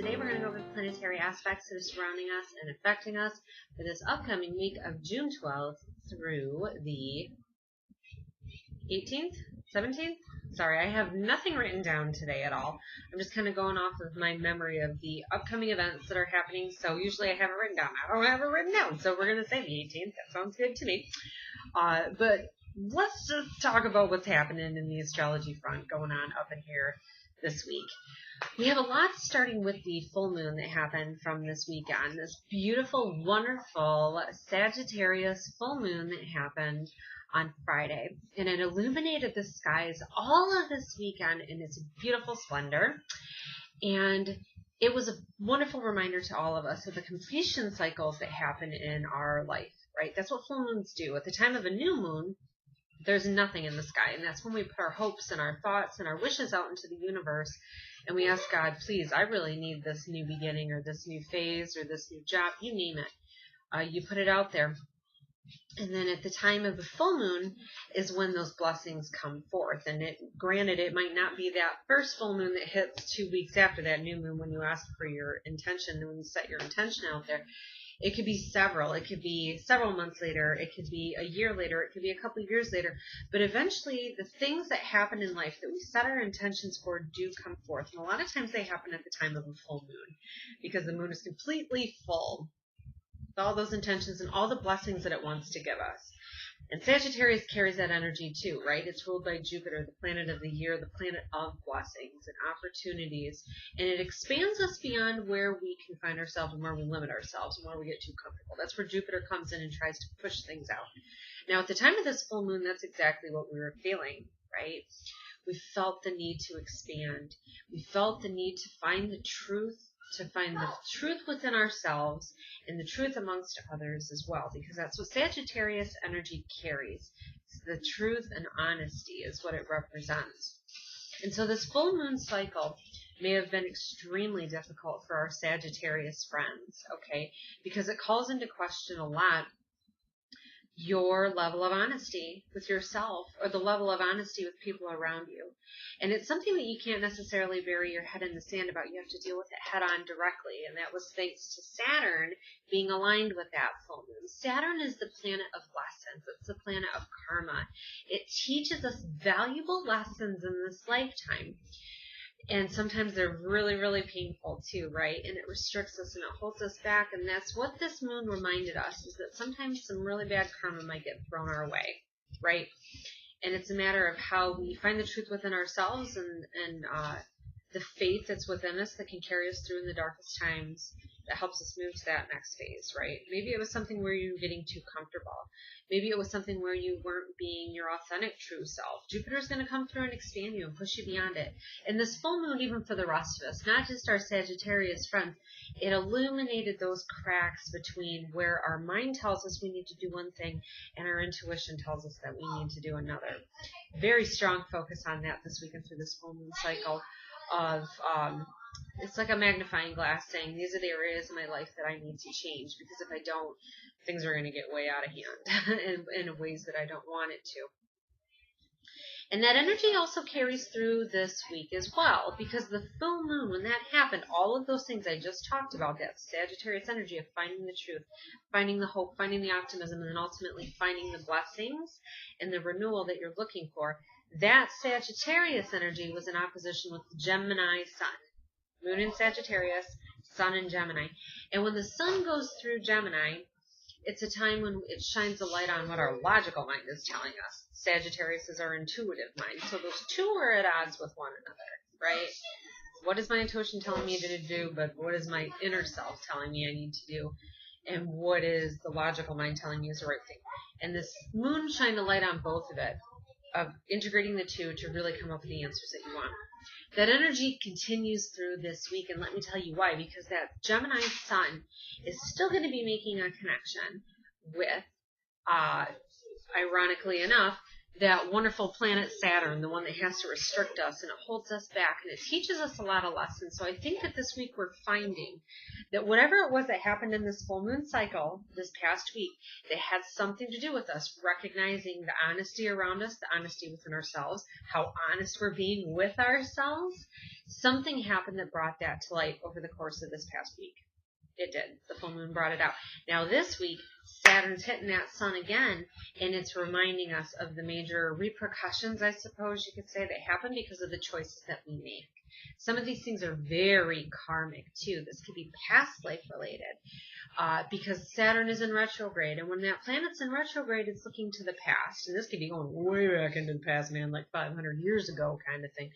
today we're going to go over the planetary aspects that are surrounding us and affecting us for this upcoming week of June 12th through the 18th? 17th? Sorry, I have nothing written down today at all. I'm just kind of going off of my memory of the upcoming events that are happening, so usually I have it written down. I don't have it written down, so we're going to say the 18th. That sounds good to me. But let's just talk about what's happening in the astrology front going on up in here this week. We have a lot starting with the full moon that happened from this weekend. This beautiful, wonderful Sagittarius full moon that happened on Friday. And it illuminated the skies all of this weekend in its beautiful splendor. And it was a wonderful reminder to all of us of the completion cycles that happen in our life, right? That's what full moons do. At the time of a new moon, there's nothing in the sky, and that's when we put our hopes and our thoughts and our wishes out into the universe, and we ask God, please, I really need this new beginning or this new phase or this new job, you name it. You put it out there. And then at the time of the full moon is when those blessings come forth. And granted, it might not be that first full moon that hits 2 weeks after that new moon when you ask for your intention, when you set your intention out there. It could be several. It could be several months later. It could be a year later. It could be a couple of years later. But eventually, the things that happen in life that we set our intentions for do come forth. And a lot of times they happen at the time of a full moon because the moon is completely full with all those intentions and all the blessings that it wants to give us. And Sagittarius carries that energy too, right? It's ruled by Jupiter, the planet of the year, the planet of blessings and opportunities. And it expands us beyond where we can find ourselves and where we limit ourselves and where we get too comfortable. That's where Jupiter comes in and tries to push things out. Now, at the time of this full moon, that's exactly what we were feeling, right? We felt the need to expand. We felt the need to find the truth within ourselves and the truth amongst others as well, because that's what Sagittarius energy carries. It's the truth and honesty is what it represents. And so this full moon cycle may have been extremely difficult for our Sagittarius friends, okay, because it calls into question a lot your level of honesty with yourself or the level of honesty with people around you. And it's something that you can't necessarily bury your head in the sand about. You have to deal with it head on directly. And that was thanks to Saturn being aligned with that full moon. Saturn is the planet of lessons. It's the planet of karma. It teaches us valuable lessons in this lifetime. And sometimes they're really, really painful too, right? And it restricts us and it holds us back. And that's what this moon reminded us, is that sometimes some really bad karma might get thrown our way, right? And it's a matter of how we find the truth within ourselves and the faith that's within us that can carry us through in the darkest times that helps us move to that next phase, right? Maybe it was something where you were getting too comfortable. Maybe it was something where you weren't being your authentic true self. Jupiter's going to come through and expand you and push you beyond it. And this full moon, even for the rest of us, not just our Sagittarius friends, it illuminated those cracks between where our mind tells us we need to do one thing and our intuition tells us that we need to do another. Very strong focus on that this weekend through this full moon cycle of it's like a magnifying glass saying these are the areas of my life that I need to change, because if I don't, things are going to get way out of hand in ways that I don't want it to. And that energy also carries through this week as well, because the full moon, when that happened, all of those things I just talked about, that Sagittarius energy of finding the truth, finding the hope, finding the optimism, and then ultimately finding the blessings and the renewal that you're looking for, that Sagittarius energy was in opposition with the Gemini sun. Moon in Sagittarius, Sun in Gemini. And when the Sun goes through Gemini, it's a time when it shines a light on what our logical mind is telling us. Sagittarius is our intuitive mind. So those two are at odds with one another, right? What is my intuition telling me to do, but what is my inner self telling me I need to do? And what is the logical mind telling me is the right thing? And this moon shined a light on both of it, of integrating the two to really come up with the answers that you want. That energy continues through this week, and let me tell you why. Because that Gemini sun is still going to be making a connection with, ironically enough, that wonderful planet Saturn, the one that has to restrict us, and it holds us back, and it teaches us a lot of lessons. So I think that this week we're finding that whatever it was that happened in this full moon cycle this past week, that had something to do with us recognizing the honesty around us, the honesty within ourselves, how honest we're being with ourselves. Something happened that brought that to light over the course of this past week. It did. The full moon brought it out. Now this week, Saturn's hitting that sun again, and it's reminding us of the major repercussions, I suppose you could say, that happen because of the choices that we make. Some of these things are very karmic, too. This could be past life related because Saturn is in retrograde, and when that planet's in retrograde, it's looking to the past. And this could be going way back into the past, man, like 500 years ago kind of thing.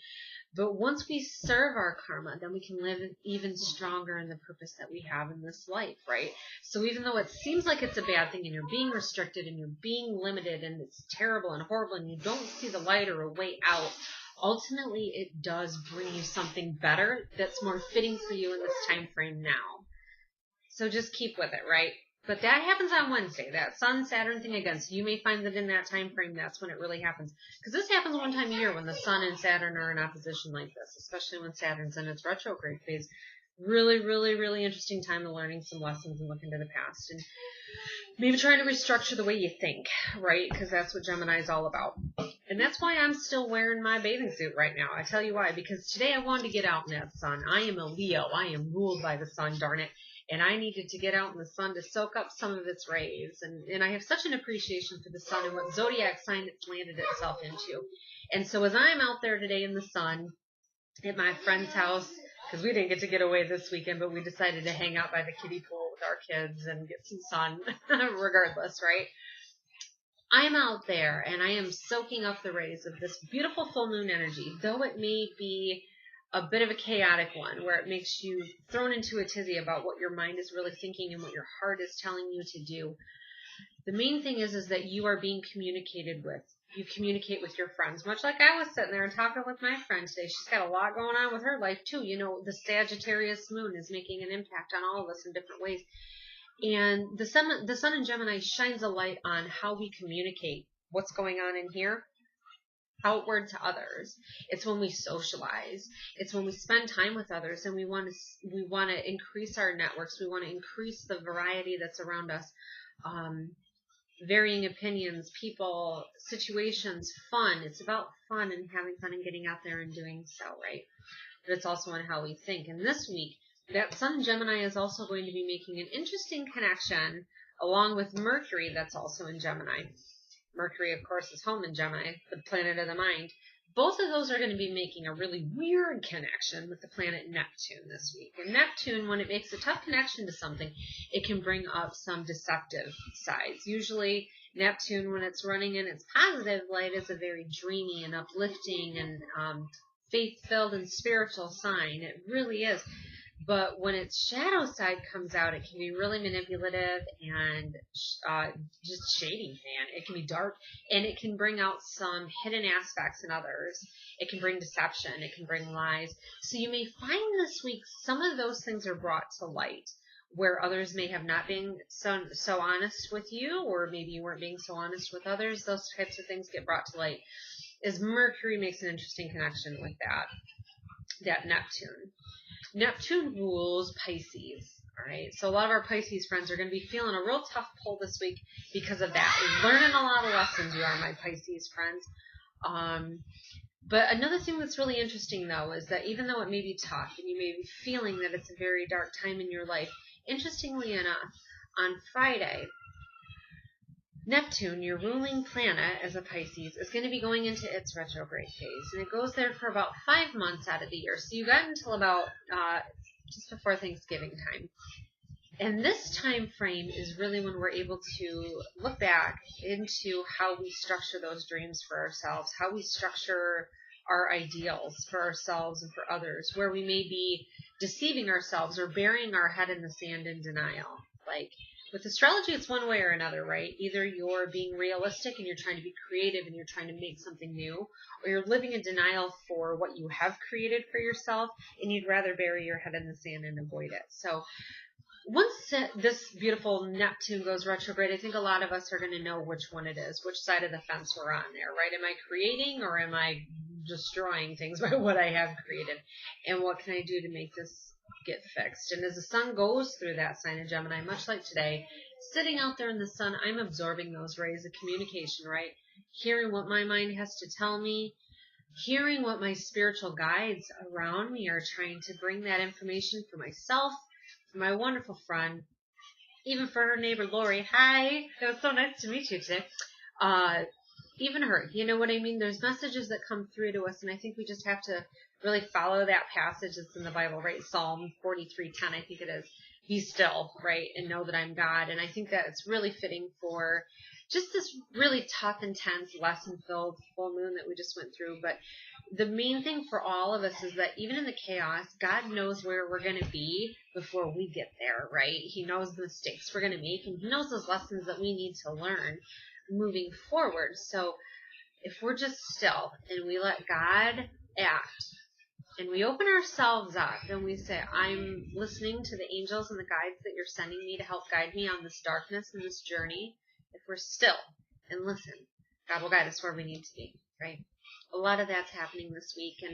But once we serve our karma, then we can live even stronger in the purpose that we have in this life, right? So even though it seems like it's a bad thing and you're being restricted and you're being limited and it's terrible and horrible and you don't see the light or a way out, ultimately it does bring you something better that's more fitting for you in this time frame now. So just keep with it, right? But that happens on Wednesday, that Sun-Saturn thing again. So you may find that in that time frame, that's when it really happens. Because this happens one time a year when the Sun and Saturn are in opposition like this, especially when Saturn's in its retrograde phase. Really, really, really interesting time of learning some lessons and looking to the past. And maybe trying to restructure the way you think, right? Because that's what Gemini is all about. And that's why I'm still wearing my bathing suit right now. I tell you why. Because today I wanted to get out in that sun. I am a Leo. I am ruled by the sun, darn it. And I needed to get out in the sun to soak up some of its rays. And I have such an appreciation for the sun and what zodiac sign it's landed itself into. And so as I'm out there today in the sun at my friend's house, because we didn't get away this weekend, but we decided to hang out by the kiddie pool with our kids and get some sun regardless, right? I'm out there and I am soaking up the rays of this beautiful full moon energy, though it may be a bit of a chaotic one where it makes you thrown into a tizzy about what your mind is really thinking and what your heart is telling you to do. The main thing is that you are being communicated with. You communicate with your friends, much like I was sitting there and talking with my friend today. She's got a lot going on with her life too. You know, the Sagittarius moon is making an impact on all of us in different ways. And the sun in Gemini shines a light on how we communicate what's going on in here outward to others. It's when we socialize. It's when we spend time with others, and we want to increase our networks. We want to increase the variety that's around us. Varying opinions, people, situations, fun. It's about fun and having fun and getting out there and doing so, right? But it's also on how we think. And this week, that Sun in Gemini is also going to be making an interesting connection along with Mercury that's also in Gemini. Mercury, of course, is home in Gemini, the planet of the mind. Both of those are going to be making a really weird connection with the planet Neptune this week. And Neptune, when it makes a tough connection to something, it can bring up some deceptive sides. Usually, Neptune, when it's running in its positive light, is a very dreamy and uplifting and faith-filled and spiritual sign. It really is. But when its shadow side comes out, it can be really manipulative and just shady, man. It can be dark, and it can bring out some hidden aspects in others. It can bring deception. It can bring lies. So you may find this week some of those things are brought to light, where others may have not been so honest with you, or maybe you weren't being so honest with others. Those types of things get brought to light as Mercury makes an interesting connection with that Neptune. Neptune rules Pisces, all right? So a lot of our Pisces friends are going to be feeling a real tough pull this week because of that. We're learning a lot of lessons, you are, my Pisces friends. But another thing that's really interesting, though, is that even though it may be tough and you may be feeling that it's a very dark time in your life, interestingly enough, on Friday, Neptune, your ruling planet as a Pisces, is going to be going into its retrograde phase. And it goes there for about 5 months out of the year. So you got until about just before Thanksgiving time. And this time frame is really when we're able to look back into how we structure those dreams for ourselves, how we structure our ideals for ourselves and for others, where we may be deceiving ourselves or burying our head in the sand in denial. Like, with astrology, it's one way or another, right? Either you're being realistic and you're trying to be creative and you're trying to make something new, or you're living in denial for what you have created for yourself and you'd rather bury your head in the sand and avoid it. So once this beautiful Neptune goes retrograde, I think a lot of us are going to know which one it is, which side of the fence we're on there, right? Am I creating or am I destroying things by what I have created? And what can I do to make this get fixed? And as the sun goes through that sign of Gemini, much like today, sitting out there in the sun, I'm absorbing those rays of communication, right? Hearing what my mind has to tell me, hearing what my spiritual guides around me are trying to bring that information for myself, for my wonderful friend, even for her neighbor Lori. Hi, it was so nice to meet you today. Even her, you know what I mean? There's messages that come through to us, and I think we just have to really follow that passage that's in the Bible, right? Psalm 43:10, I think it is. Be still, right? And know that I'm God. And I think that it's really fitting for just this really tough, intense, lesson-filled full moon that we just went through. But the main thing for all of us is that even in the chaos, God knows where we're going to be before we get there, right? He knows the mistakes we're going to make, and He knows those lessons that we need to learn moving forward. So if we're just still and we let God act, and we open ourselves up and we say, I'm listening to the angels and the guides that you're sending me to help guide me on this darkness and this journey. If we're still and listen, God will guide us where we need to be, right? A lot of that's happening this week.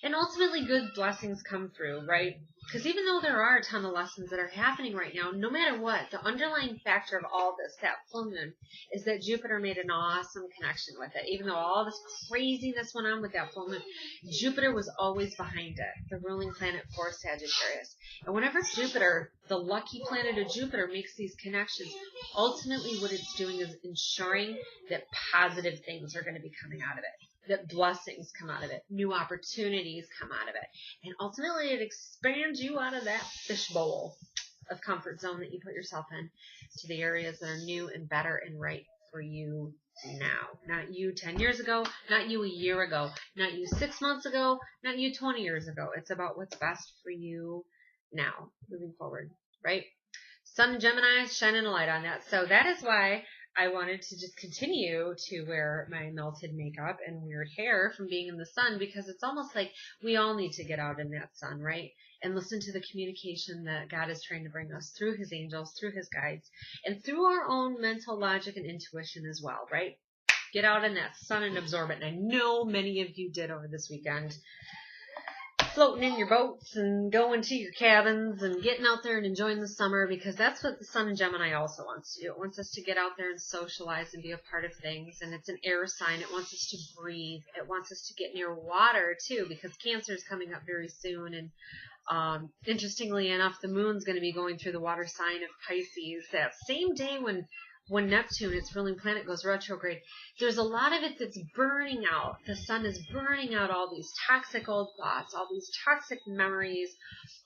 And ultimately good blessings come through, right? Because even though there are a ton of lessons that are happening right now, no matter what, the underlying factor of all this, that full moon, is that Jupiter made an awesome connection with it. Even though all this craziness went on with that full moon, Jupiter was always behind it, the ruling planet for Sagittarius. And whenever Jupiter, the lucky planet of Jupiter, makes these connections, ultimately what it's doing is ensuring that positive things are going to be coming out of it, that blessings come out of it, new opportunities come out of it. And ultimately it expands you out of that fishbowl of comfort zone that you put yourself in to the areas that are new and better and right for you now. Not you 10 years ago, not you a year ago, not you 6 months ago, not you 20 years ago. It's about what's best for you now, moving forward, right? Sun and Gemini, shining a light on that. So that is why I wanted to just continue to wear my melted makeup and weird hair from being in the sun, because it's almost like we all need to get out in that sun, right? And listen to the communication that God is trying to bring us through His angels, through His guides, and through our own mental logic and intuition as well, right? Get out in that sun and absorb it. And I know many of you did over this weekend. Floating in your boats and going to your cabins and getting out there and enjoying the summer, because that's what the Sun in Gemini also wants to do. It wants us to get out there and socialize and be a part of things. And it's an air sign. It wants us to breathe. It wants us to get near water too, because Cancer is coming up very soon. And interestingly enough, the moon's going to be going through the water sign of Pisces that same day when Neptune, its ruling planet, goes retrograde. There's a lot of it that's burning out. The sun is burning out all these toxic old thoughts, all these toxic memories,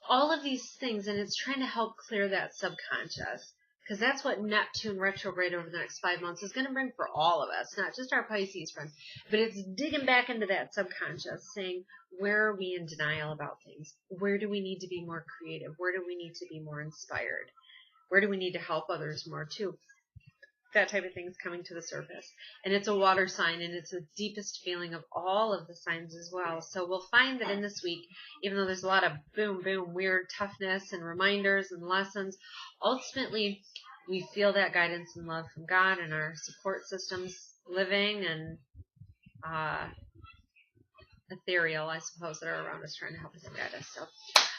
all of these things, and it's trying to help clear that subconscious. Because that's what Neptune retrograde over the next 5 months is going to bring for all of us, not just our Pisces friends, but it's digging back into that subconscious, saying, where are we in denial about things? Where do we need to be more creative? Where do we need to be more inspired? Where do we need to help others more too? That type of thing is coming to the surface. And it's a water sign, and it's the deepest feeling of all of the signs as well. So we'll find that in this week, even though there's a lot of boom, boom, weird toughness and reminders and lessons, ultimately we feel that guidance and love from God and our support systems living and ethereal, I suppose, that are around us trying to help us and guide us. So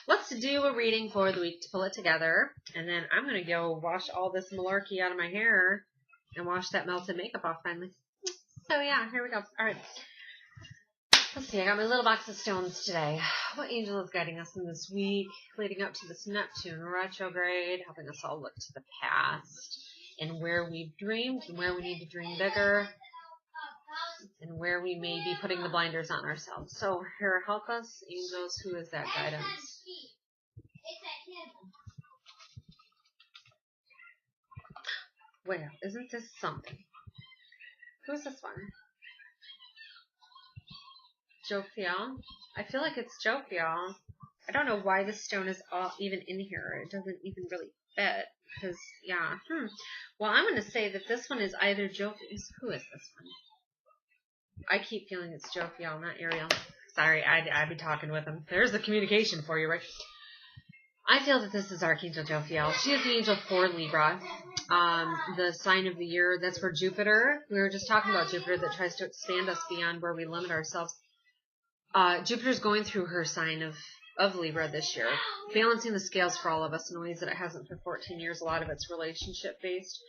let's do a reading for the week to pull it together. And then I'm going to go wash all this malarkey out of my hair and wash that melted makeup off finally. So yeah, here we go. All right. Let's see. I got my little box of stones today. What angel is guiding us in this week, leading up to this Neptune retrograde, helping us all look to the past and where we've dreamed and where we need to dream bigger and where we may be putting the blinders on ourselves. So here, help us, angels. Who is that guidance? Well, isn't this something? Who's this one? Jophiel? I feel like it's Jophiel. I don't know why this stone is even in here. It doesn't even really fit. Because, yeah. Well, I'm going to say that this one is either Jophiel. Who is this one? I keep feeling it's Jophiel, not Ariel. Sorry, I'd be talking with him. There's the communication for you, right? I feel that this is Archangel Jophiel. She is the angel for Libra. The sign of the year, that's where Jupiter, we were just talking about Jupiter that tries to expand us beyond where we limit ourselves. Jupiter's going through her sign of Libra this year, balancing the scales for all of us in ways that it hasn't for 14 years. A lot of it's relationship based.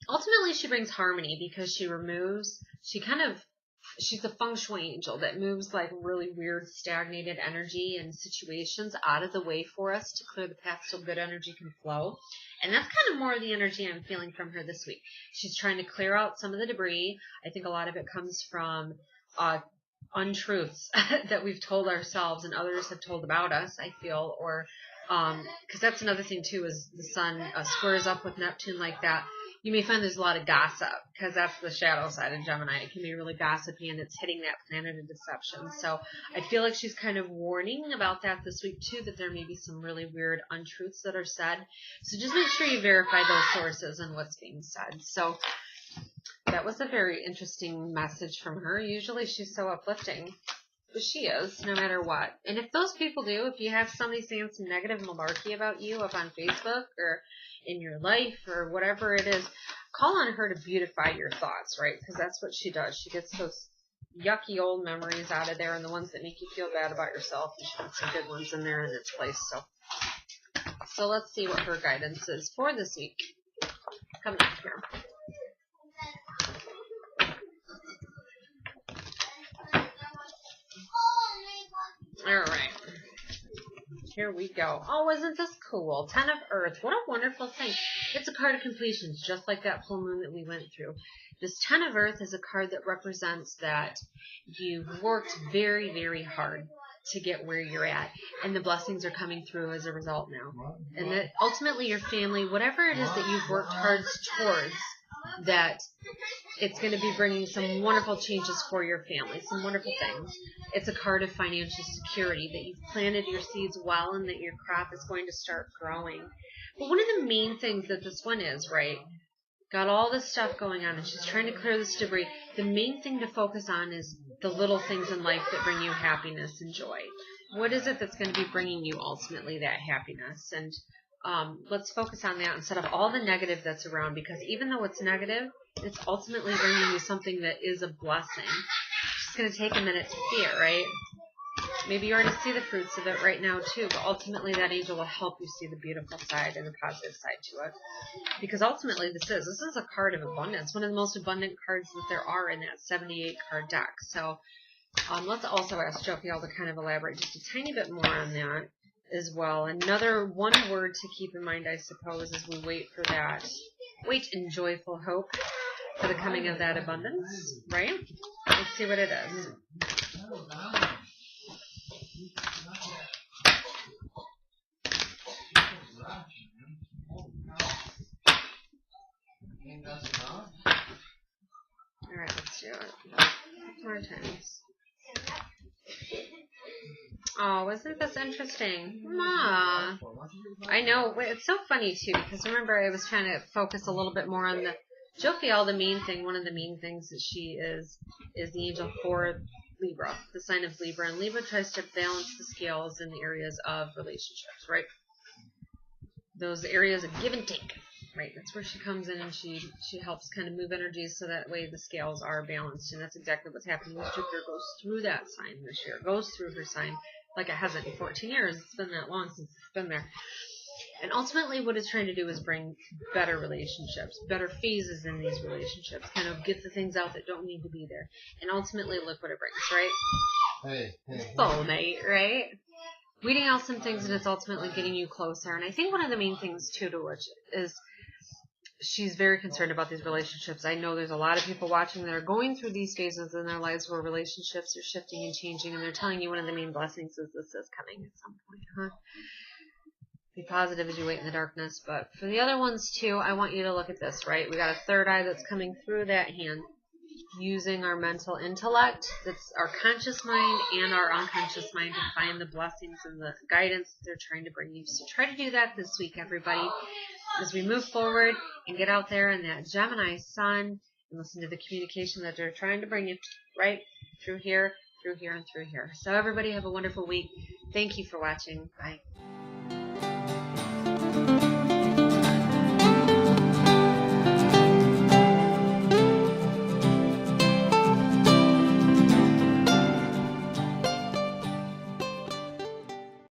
Ultimately, she brings harmony because she removes, she's a feng shui angel that moves like really weird stagnated energy and situations out of the way for us to clear the path so good energy can flow. And that's kind of more of the energy I'm feeling from her this week. She's trying to clear out some of the debris. I think a lot of it comes from untruths that we've told ourselves and others have told about us, I feel, or because that's another thing too, is the sun squares up with Neptune like that. You may find there's a lot of gossip because that's the shadow side of Gemini. It can be really gossipy and it's hitting that planet of deception. So I feel like she's kind of warning about that this week too, that there may be some really weird untruths that are said. So just make sure you verify those sources and what's being said. So that was a very interesting message from her. Usually she's so uplifting. But she is, no matter what. And if those people do, if you have somebody saying some negative malarkey about you up on Facebook or in your life or whatever it is, call on her to beautify your thoughts, right? Because that's what she does. She gets those yucky old memories out of there and the ones that make you feel bad about yourself. And she puts some good ones in there in its place. So let's see what her guidance is for this week. Coming up here. All right. Here we go. Oh, isn't this cool? 10 of Earth. What a wonderful thing. It's a card of completions, just like that full moon that we went through. This 10 of Earth is a card that represents that you've worked very, very hard to get where you're at, and the blessings are coming through as a result now. And that ultimately your family, whatever it is that you've worked hard towards, that it's going to be bringing some wonderful changes for your family, some wonderful things. It's a card of financial security, that you've planted your seeds well and that your crop is going to start growing. But one of the main things that this one is, right, got all this stuff going on and she's trying to clear this debris. The main thing to focus on is the little things in life that bring you happiness and joy. What is it that's going to be bringing you ultimately that happiness? And let's focus on that instead of all the negative that's around, because even though it's negative, it's ultimately bringing you something that is a blessing. It's just going to take a minute to see it, right? Maybe you already see the fruits of it right now too, but ultimately that angel will help you see the beautiful side and the positive side to it. Because ultimately this is a card of abundance, one of the most abundant cards that there are in that 78 card deck. So let's also ask Jophiel to kind of elaborate just a tiny bit more on that as well. Another one word to keep in mind, I suppose, as we wait for that, wait in joyful hope for the coming of that abundance, right? Let's see what it is. All right, let's do it. More times. Oh, isn't this interesting? Ma. I know. It's so funny, too, because remember I was trying to focus a little bit more on the Jophiel. The main thing, one of the main things that she is the angel for Libra, the sign of Libra. And Libra tries to balance the scales in the areas of relationships, right? Those areas of give and take, right? That's where she comes in and she helps kind of move energies so that way the scales are balanced. And that's exactly what's happening as Jupiter goes through that sign this year. It goes through her sign like it hasn't in 14 years. It's been that long since it's been there. And ultimately what it's trying to do is bring better relationships, better phases in these relationships, kind of get the things out that don't need to be there. And ultimately look what it brings, right? Soulmate, right? Weeding out some things, and it's ultimately getting you closer. And I think one of the main things, too, to which is she's very concerned about these relationships. I know there's a lot of people watching that are going through these phases in their lives where relationships are shifting and changing, and they're telling you one of the main blessings is this is coming at some point, huh? Be positive as you wait in the darkness. But for the other ones, too, I want you to look at this, right? We got a third eye that's coming through that hand. Using our mental intellect, that's our conscious mind and our unconscious mind, to find the blessings and the guidance that they're trying to bring you. So try to do that this week, everybody, as we move forward and get out there in that Gemini sun and listen to the communication that they're trying to bring you, right? Through here, through here, and through here. So everybody have a wonderful week. Thank you for watching. Bye. you.